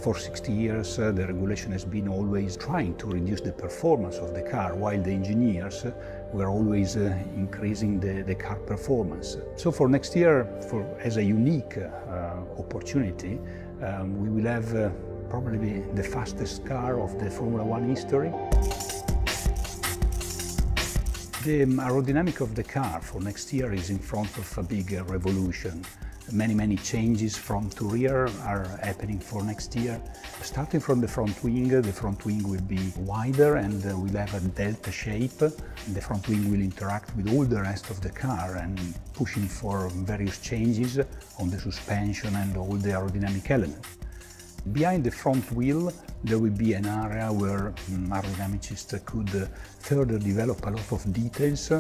For 60 years, the regulation has been always trying to reduce the performance of the car, while the engineers were always increasing the car performance. So for next year, as a unique opportunity, we will have probably the fastest car of the Formula One history. The aerodynamic of the car for next year is in front of a big revolution. Many changes front to rear are happening for next year. Starting from the front wing will be wider and will have a delta shape. The front wing will interact with all the rest of the car and pushing for various changes on the suspension and all the aerodynamic elements. Behind the front wheel, there will be an area where aerodynamicists could further develop a lot of details.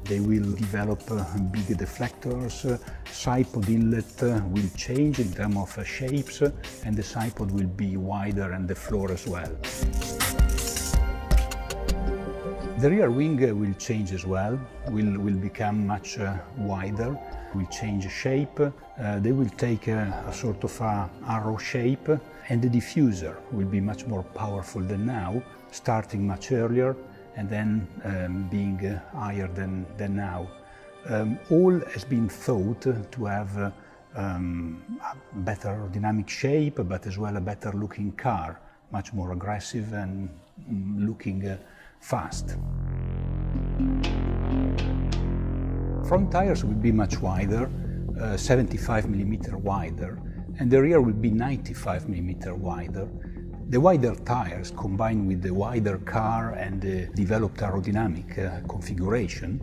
They will develop big deflectors, side pod inlet will change in terms of shapes, and the side pod will be wider and the floor as well. The rear wing will change as well, will become much wider, will change shape. They will take a sort of arrow shape, and the diffuser will be much more powerful than now, starting much earlier and then being higher than now. All has been thought to have a better aerodynamic shape, but as well a better looking car, much more aggressive and looking fast. Front tires will be much wider, 75mm wider, and the rear will be 95mm wider. The wider tires, combined with the wider car and the developed aerodynamic configuration,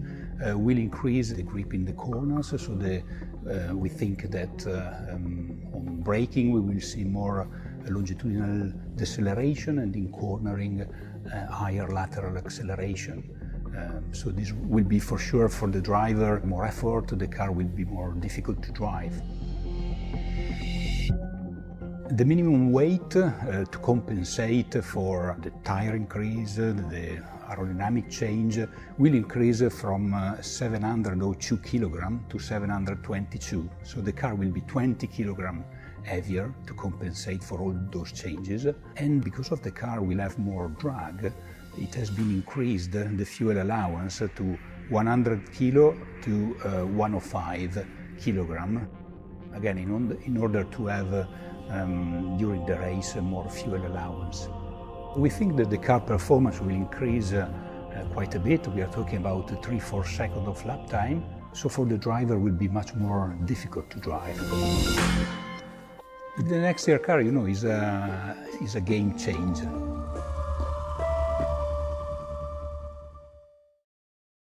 will increase the grip in the corners, so we think that on braking we will see more longitudinal deceleration, and in cornering higher lateral acceleration. So this will be for sure for the driver more effort, the car will be more difficult to drive. The minimum weight to compensate for the tire increase, the aerodynamic change, will increase from 702 kg to 722. So the car will be 20 kg heavier to compensate for all those changes. And because of the car will have more drag, it has been increased the fuel allowance to 100 kg to 105 kg. Again, in order to have during the race more fuel allowance. We think that the car performance will increase quite a bit. We are talking about 3-4 seconds of lap time. So for the driver it will be much more difficult to drive. The next year car, is a game changer.